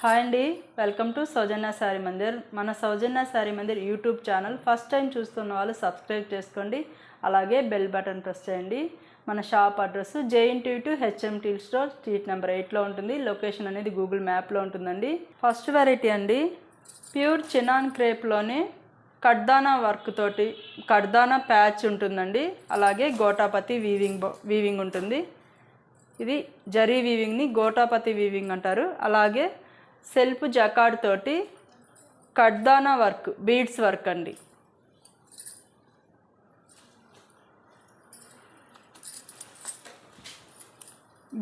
Hi అండి, welcome to Soujanya Saree Mandir. మన Soujanya Saree Mandir YouTube channel first time చూస్తున్న వాళ్ళు సబ్స్క్రైబ్ చేసుకోండి, అలాగే బెల్ బటన్ ప్రెస్ చేయండి. మన shop address JNT2 HMT store, street number 8లో ఉంటుంది. లొకేషన్ అనేది గూగుల్ మ్యాప్లో ఉంటుందండి. ఫస్ట్ వెరైటీ అండి, ప్యూర్ చినాన్ క్రేప్లోనే కడ్దానా వర్క్ తోటి కడ్దానా ప్యాచ్ ఉంటుందండి. అలాగే గోటాపతి వీవింగ్ ఉంటుంది. ఇది జరీ వీవింగ్ని గోటాపతి వీవింగ్ అంటారు. అలాగే సెల్ఫ్ జకార్డ్ తోటి కడ్దానా వర్క్, బీడ్స్ వర్క్ అండి.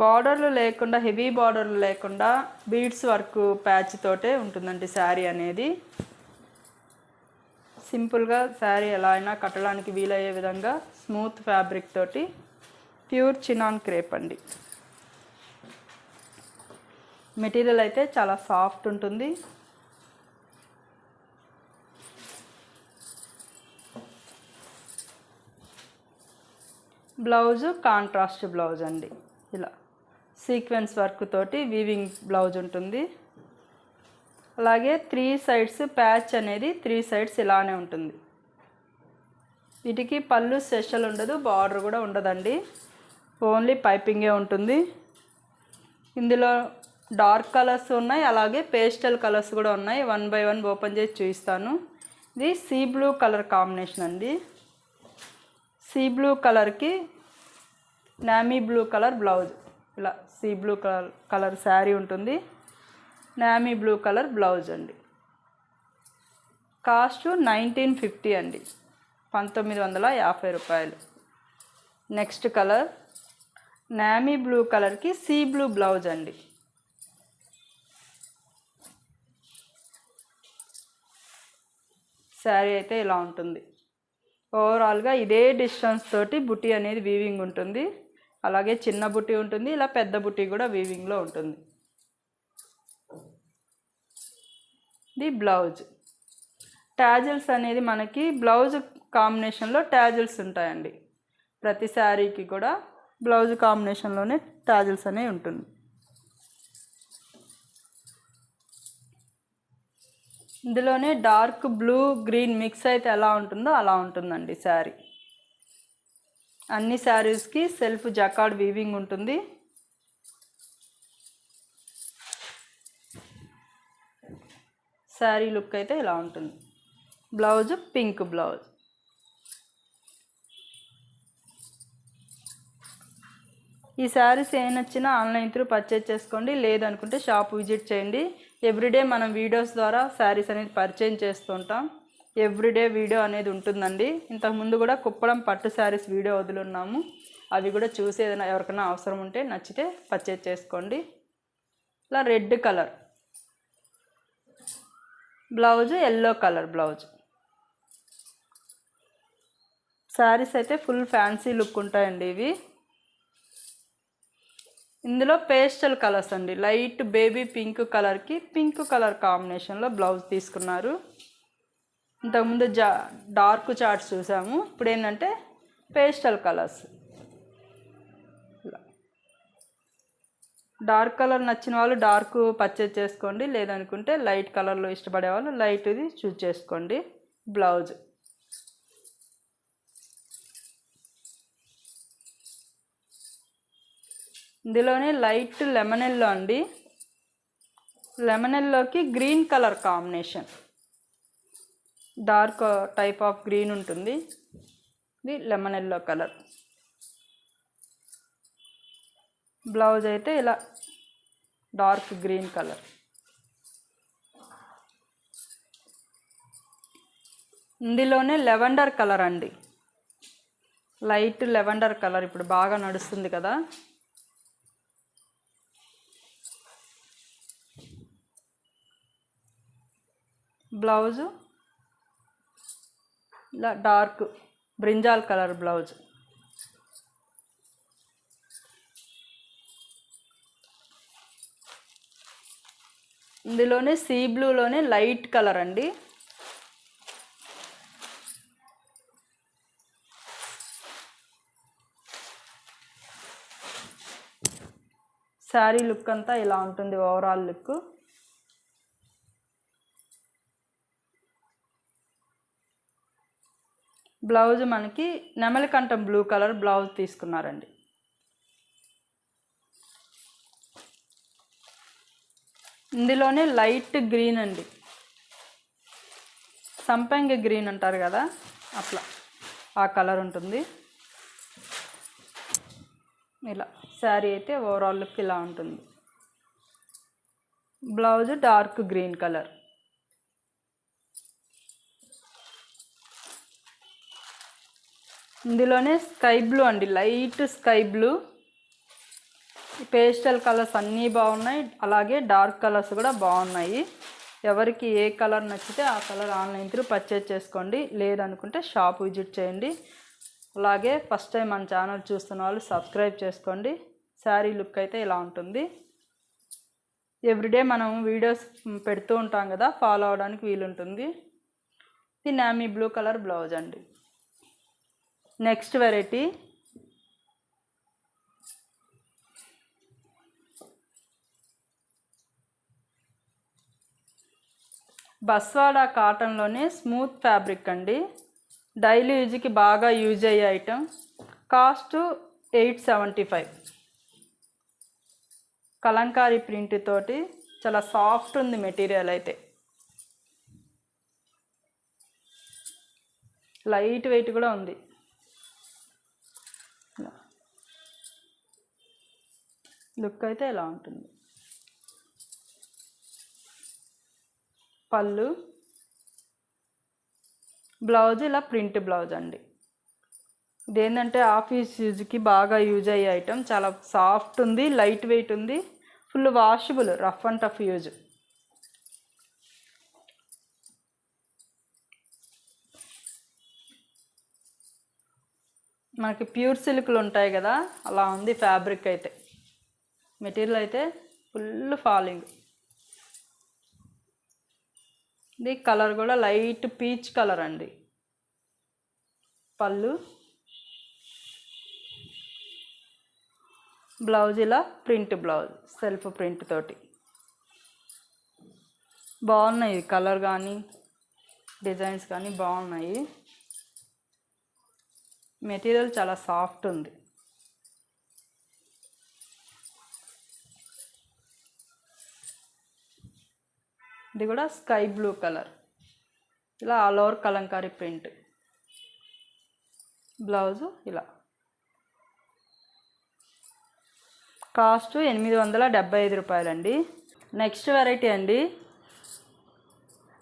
బార్డర్లు లేకుండా, హెవీ బార్డర్లు లేకుండా బీడ్స్ వర్క్ ప్యాచ్ తోటే ఉంటుందండి శారీ అనేది. సింపుల్గా శారీ ఎలా అయినా కట్టడానికి వీలయ్యే విధంగా స్మూత్ ఫ్యాబ్రిక్ తోటి ప్యూర్ చినాన్ క్రేప్ అండి. మెటీరియల్ అయితే చాలా సాఫ్ట్ ఉంటుంది. బ్లౌజు కాంట్రాస్ట్ బ్లౌజ్ అండి. ఇలా సీక్వెన్స్ వర్క్ తోటి వీవింగ్ బ్లౌజ్ ఉంటుంది. అలాగే 3 సైడ్స్ ప్యాచ్ అనేది 3 సైడ్స్ ఇలానే ఉంటుంది. వీటికి పళ్ళు స్పెషల్ ఉండదు, బార్డర్ కూడా ఉండదండి, ఓన్లీ పైపింగే ఉంటుంది. ఇందులో డార్క్ కలర్స్ ఉన్నాయి, అలాగే పేస్టల్ కలర్స్ కూడా ఉన్నాయి. 1 బై 1 ఓపెన్ చేసి చూపిస్తాను. ఇది సీ బ్లూ కలర్ కాంబినేషన్ అండి. సీ బ్లూ కలర్కి నామీ బ్లూ కలర్ బ్లౌజ్. ఇలా సీ బ్లూ కలర్ శారీ ఉంటుంది, నామీ బ్లూ కలర్ బ్లౌజ్ అండి. కాస్ట్ 1950 అండి, 1950 రూపాయలు. నెక్స్ట్ కలర్ నామీ బ్లూ కలర్కి సీ బ్లూ బ్లౌజ్ అండి. శారీ అయితే ఇలా ఉంటుంది. ఓవరాల్గా ఇదే డిస్టెన్స్ తోటి బుటీ అనేది వీవింగ్ ఉంటుంది. అలాగే చిన్న బుటీ ఉంటుంది, ఇలా పెద్ద బుటీ కూడా వీవింగ్లో ఉంటుంది. ఇది బ్లౌజ్. ట్యాజిల్స్ అనేది మనకి బ్లౌజ్ కాంబినేషన్లో ట్యాజిల్స్ ఉంటాయండి. ప్రతి శారీకి కూడా బ్లౌజ్ కాంబినేషన్లోనే ట్యాజిల్స్ అనేవి ఉంటుంది. ఇందులోనే డార్క్ బ్లూ గ్రీన్ మిక్స్ అయితే ఎలా ఉంటుందో అలా ఉంటుందండి శారీ. అన్ని శారీస్కి సెల్ఫ్ జకార్డ్ వీవింగ్ ఉంటుంది. శారీ లుక్ అయితే ఇలా ఉంటుంది. Blouse pink blouse. ఈ శారీస్ ఏ నచ్చినా ఆన్లైన్ త్రూ పర్చేజ్ చేసుకోండి, లేదనుకుంటే షాప్ విజిట్ చేయండి. ఎవ్రీడే మనం వీడియోస్ ద్వారా శారీస్ అనేది పర్చేజ్ చేస్తుంటాం. ఎవ్రీడే వీడియో అనేది ఉంటుందండి. ఇంతకుముందు కూడా కుప్పడం పట్టు శారీస్ వీడియో వదులున్నాము, అవి కూడా చూసి ఏదైనా ఎవరికైనా అవసరం ఉంటే నచ్చితే పర్చేజ్ చేసుకోండి. ఇలా red colour blouse, yellow colour blouse. Saris అయితే ఫుల్ ఫ్యాన్సీ లుక్ ఉంటాయండి ఇవి. ఇందులో పేస్టల్ కలర్స్ అండి. లైట్ బేబీ పింక్ కలర్కి పింక్ కలర్ కాంబినేషన్లో బ్లౌజ్ తీసుకున్నారు. ఇంతకుముందు డార్క్ చార్ట్స్ చూసాము, ఇప్పుడు ఏంటంటే పేస్టల్ కలర్స్. డార్క్ కలర్ నచ్చిన వాళ్ళు డార్క్ పర్చేజ్ చేసుకోండి, లేదనుకుంటే లైట్ కలర్లో ఇష్టపడే వాళ్ళు లైట్ది చూజ్ చేసుకోండి. బ్లౌజ్ ఇందులోనే లైట్ లెమన్ ఎల్లో అండి. లెమన్ ఎల్లోకి green colour combination, dark type of green ఉంటుంది. ఇది లెమన్ ఎల్లో కలర్. బ్లౌజ్ అయితే ఇలా డార్క్ గ్రీన్ కలర్. ఇందులోనే లెవెండర్ కలర్ అండి. లైట్ లెవెండర్ కలర్ ఇప్పుడు బాగా నడుస్తుంది కదా. బ్లౌజు ఇలా డార్క్ బ్రింజాల్ కలర్ బ్లౌజ్. ఇందులోనే సీ బ్లూలోనే లైట్ కలర్ అండి. శారీ లుక్ అంతా ఇలా ఉంటుంది, ఓవరాల్ లుక్. బ్లౌజ్ మనకి నెమలికంఠం బ్లూ కలర్ బ్లౌజ్ తీసుకున్నారండి. ఇందులోనే లైట్ గ్రీన్ అండి, సంపంగి గ్రీన్ అంటారు కదా అట్లా ఆ కలర్ ఉంటుంది. ఇలా శారీ అయితే ఓవరాల్ లుక్ ఇలా ఉంటుంది. Blouse dark green colour. ఇందులోనే స్కై బ్లూ అండి, light sky blue. Pastel colours అన్నీ బాగున్నాయి, అలాగే డార్క్ కలర్స్ కూడా బాగున్నాయి. ఎవరికి ఏ కలర్ నచ్చితే ఆ కలర్ ఆన్లైన్ త్రూ పర్చేజ్ చేసుకోండి, లేదనుకుంటే షాప్ విజిట్ చేయండి. అలాగే ఫస్ట్ టైం మన ఛానల్ చూస్తున్న వాళ్ళు సబ్స్క్రైబ్ చేసుకోండి. శారీ లుక్ అయితే ఇలా ఉంటుంది. ఎవ్రీడే మనం వీడియోస్ పెడుతూ ఉంటాం కదా, ఫాలో అవడానికి వీలుంటుంది. ఇది నామీ బ్లూ కలర్ బ్లౌజ్ అండి. Next variety Baswada కాటన్లోనే smooth fabric అండి. డైలీ యూజ్కి బాగా యూజ్ అయ్యే ఐటమ్. కాస్ట్ 875. కలంకారీ ప్రింట్ తోటి చాలా సాఫ్ట్ ఉంది మెటీరియల్ అయితే. లైట్ వెయిట్ కూడా ఉంది. లుక్ అయితే ఇలా ఉంటుంది. పళ్ళు, బ్లౌజ్ ఇలా ప్రింట్ బ్లౌజ్ అండి. ఇదేంటంటే ఆఫీస్ యూజ్కి బాగా యూజ్ అయ్యే ఐటమ్. చాలా సాఫ్ట్ ఉంది, లైట్ వెయిట్ ఉంది, full washable, rough and tough use. మనకి ప్యూర్ సిల్క్లు ఉంటాయి కదా, అలా ఉంది ఫ్యాబ్రిక్ అయితే. మెటీరియల్ అయితే ఫుల్ ఫాలింగ్. ఇది కలర్ కూడా లైట్ పీచ్ కలర్ అండి. పళ్ళు, బ్లౌజ్ ఇలా ప్రింట్ బ్లౌజ్, సెల్ఫ్ ప్రింట్ తోటి బాగున్నాయి. కలర్ కానీ డిజైన్స్ కానీ బాగున్నాయి. మెటీరియల్ చాలా సాఫ్ట్ ఉంది. ఇది కూడా స్కై బ్లూ కలర్, ఇలా all over Kalamkari print. Blouse ఇలా. కాస్ట్ 875 రూపాయలండి. నెక్స్ట్ వెరైటీ అండి,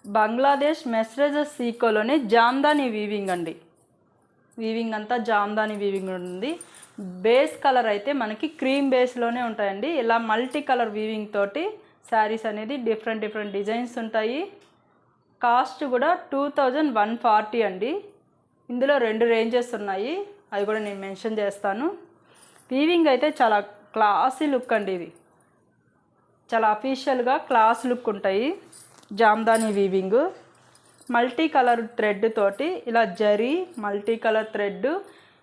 బంగ్లాదేశ్ మెస్రేజెస్ సీకోలోనే జామ్దాని వీవింగ్ అండి. వీవింగ్ అంతా జామ్దాని వీవింగ్ ఉంది. బేస్ కలర్ అయితే మనకి క్రీమ్ బేస్లోనే ఉంటాయండి. ఇలా మల్టీ కలర్ వీవింగ్ తోటి శారీస్ అనేది డిఫరెంట్ డిజైన్స్ ఉంటాయి. కాస్ట్ కూడా 2140 అండి. ఇందులో 2 రేంజెస్ ఉన్నాయి, అవి కూడా నేను మెన్షన్ చేస్తాను. వీవింగ్ అయితే చాలా క్లాసీ లుక్ అండి. ఇది చాలా అఫీషియల్గా క్లాస్ లుక్ ఉంటాయి. Jamdani weaving multi colour thread తోటి ఇలా జరీ మల్టీ కలర్ థ్రెడ్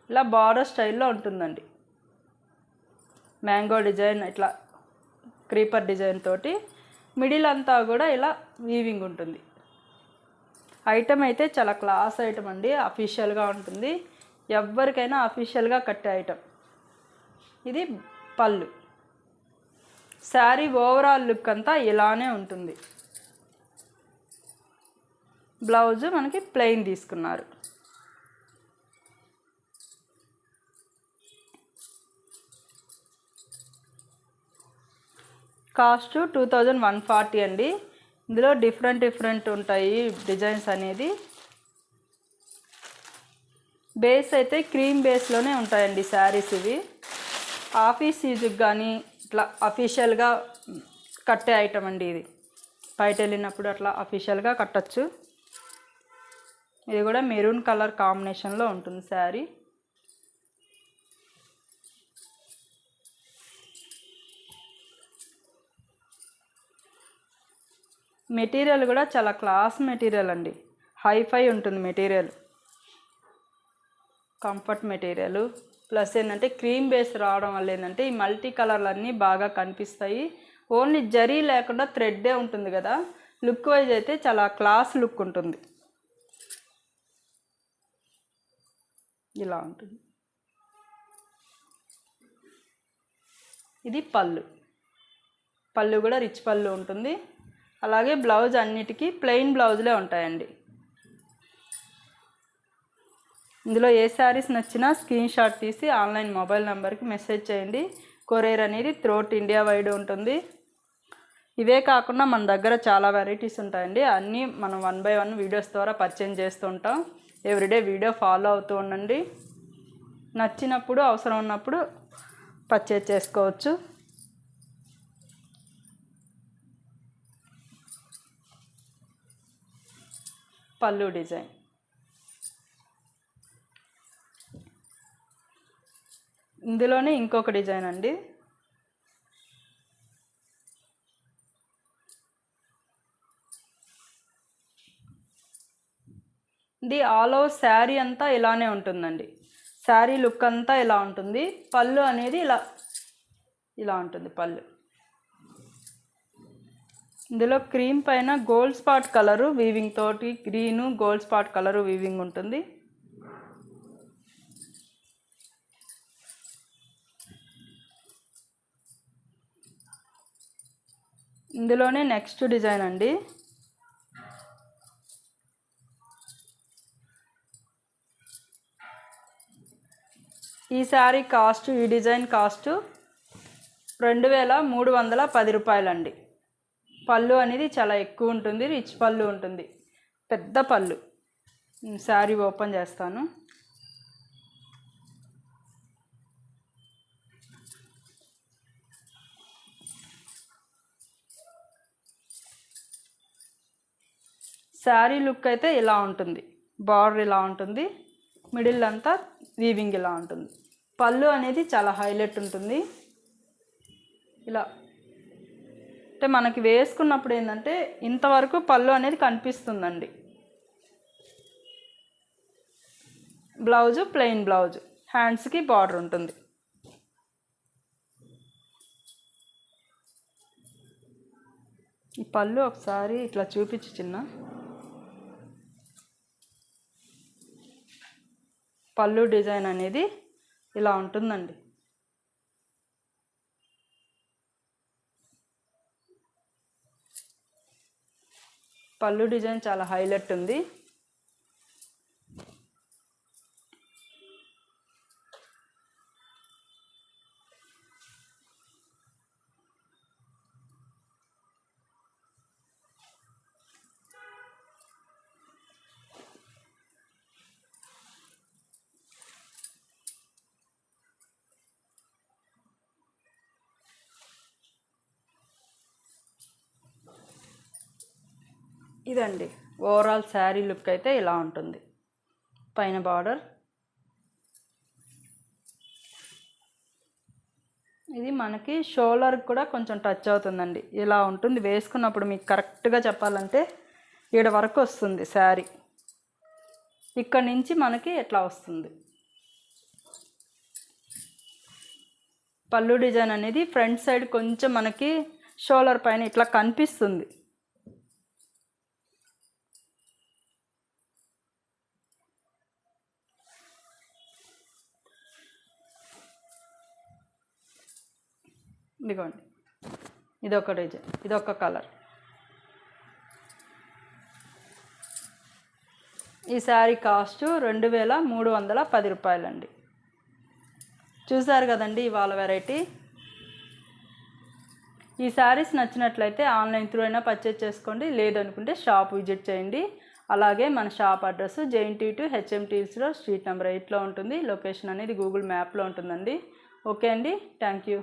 ఇలా బార్డర్ స్టైల్లో ఉంటుందండి. మ్యాంగో డిజైన్, ఇట్లా క్రీపర్ డిజైన్ తోటి మిడిల్ అంతా కూడా ఇలా వీవింగ్ ఉంటుంది. ఐటమ్ అయితే చాలా క్లాస్ ఐటమ్ అండి, అఫీషియల్గా ఉంటుంది. ఎవరికైనా అఫీషియల్గా కట్టే ఐటమ్. ఇది పళ్ళు. శారీ ఓవరాల్ లుక్ అంతా ఇలానే ఉంటుంది. బ్లౌజ్ మనకి ప్లెయిన్ తీసుకున్నారు. కాస్ట్ 2140 అండి. ఇందులో డిఫరెంట్ ఉంటాయి డిజైన్స్ అనేది. బేస్ అయితే క్రీమ్ బేస్లోనే ఉంటాయండి శారీస్ ఇవి. ఆఫీస్ యూజ్కి కానీ ఇట్లా అఫీషియల్గా కట్టే ఐటమ్ అండి ఇది. బయట వెళ్ళినప్పుడు అట్లా అఫీషియల్గా కట్టచ్చు. ఇది కూడా మెరూన్ కలర్ కాంబినేషన్లో ఉంటుంది శారీ. మెటీరియల్ కూడా చాలా క్లాస్ మెటీరియల్ అండి, హైఫై ఉంటుంది మెటీరియల్. కంఫర్ట్ మెటీరియల్ ప్లస్ ఏంటంటే క్రీమ్ బేస్ రావడం వల్ల ఏంటంటే ఈ మల్టీ కలర్లు అన్నీ బాగా కనిపిస్తాయి. ఓన్లీ జరీ లేకుండా థ్రెడ్డే ఉంటుంది కదా, లుక్ వైజ్ అయితే చాలా క్లాస్ లుక్ ఉంటుంది. ఇలా ఉంటుంది. ఇది పళ్ళు. పళ్ళు కూడా రిచ్ పళ్ళు ఉంటుంది. అలాగే బ్లౌజ్ అన్నిటికీ ప్లెయిన్ బ్లౌజులే ఉంటాయండి. ఇందులో ఏ శారీస్ నచ్చినా స్క్రీన్ షాట్ తీసి ఆన్లైన్ మొబైల్ నెంబర్కి మెసేజ్ చేయండి. కొరియర్ అనేది త్రూఅవుట్ ఇండియా వైడ్ ఉంటుంది. ఇవే కాకుండా మన దగ్గర చాలా వెరైటీస్ ఉంటాయండి. అన్నీ మనం 1 by 1 వీడియోస్ ద్వారా పరిచయం చేస్తూ ఉంటాం. ఎవ్రీడే వీడియో ఫాలో అవుతూ ఉండండి. నచ్చినప్పుడు అవసరం ఉన్నప్పుడు పర్చేజ్ చేసుకోవచ్చు. పళ్ళు డిజైన్. ఇందులోనే ఇంకొక డిజైన్ అండి. ఇది ఆల్ ఓవర్ శారీ అంతా ఇలానే ఉంటుందండి. శారీ లుక్ అంతా ఇలా ఉంటుంది. పళ్ళు అనేది ఇలా ఉంటుంది పళ్ళు. ఇందులో క్రీమ్ పైన గోల్డ్ స్పాట్ కలరు వీవింగ్ తోటి green gold spot colour weaving ఉంటుంది. ఇందులోనే నెక్స్ట్ డిజైన్ అండి. ఈ శారీ కాస్ట్, ఈ డిజైన్ కాస్ట్ 2310 రూపాయలండి. పళ్ళు అనేది చాలా ఎక్కువ ఉంటుంది. రిచ్ పళ్ళు ఉంటుంది. పెద్ద పళ్ళు. శారీ ఓపెన్ చేస్తాను. శారీ లుక్ అయితే ఇలా ఉంటుంది. బార్డర్ ఇలా ఉంటుంది. మిడిల్ అంతా వీవింగ్ ఇలా ఉంటుంది. పళ్ళు అనేది చాలా హైలైట్ ఉంటుంది. ఇలా అంటే మనకి వేసుకున్నప్పుడు ఏంటంటే ఇంతవరకు పళ్ళు అనేది కనిపిస్తుందండి. బ్లౌజు ప్లెయిన్ బ్లౌజు, హ్యాండ్స్కి బార్డర్ ఉంటుంది. ఈ పళ్ళు ఒకసారి ఇట్లా చూపించు చిన్న. పళ్ళు డిజైన్ అనేది ఇలా ఉంటుందండి. పళ్ళు డిజైన్ చాలా హైలైట్ ఉంది. ఇదండి ఓవరాల్ శారీ లుక్ అయితే ఇలా ఉంటుంది. పైన బార్డర్. ఇది మనకి షోల్డర్కి కూడా కొంచెం టచ్ అవుతుందండి. ఇలా ఉంటుంది వేసుకున్నప్పుడు. మీకు కరెక్ట్గా చెప్పాలంటే ఈడ వరకు వస్తుంది శారీ. ఇక్కడ నుంచి మనకి ఎట్లా వస్తుంది. పళ్ళు డిజైన్ అనేది ఫ్రంట్ సైడ్ కొంచెం మనకి షోల్డర్ పైన ఇట్లా కనిపిస్తుంది. ఇదిగోండి, ఇదొక డిజైన్, ఇదొక కలర్. ఈ శారీ కాస్ట్ 2310 రూపాయలండి. చూసారు కదండి ఇవాళ వెరైటీ. ఈ శారీస్ నచ్చినట్లయితే ఆన్లైన్ త్రూ అయినా పర్చేజ్ చేసుకోండి. లేదనుకుంటే షాప్ విజిట్ చేయండి. అలాగే మన shop address JNT2 HMTS road street number 8లో ఉంటుంది. లొకేషన్ అనేది గూగుల్ మ్యాప్లో ఉంటుందండి. ఓకే అండి, థ్యాంక్ యూ.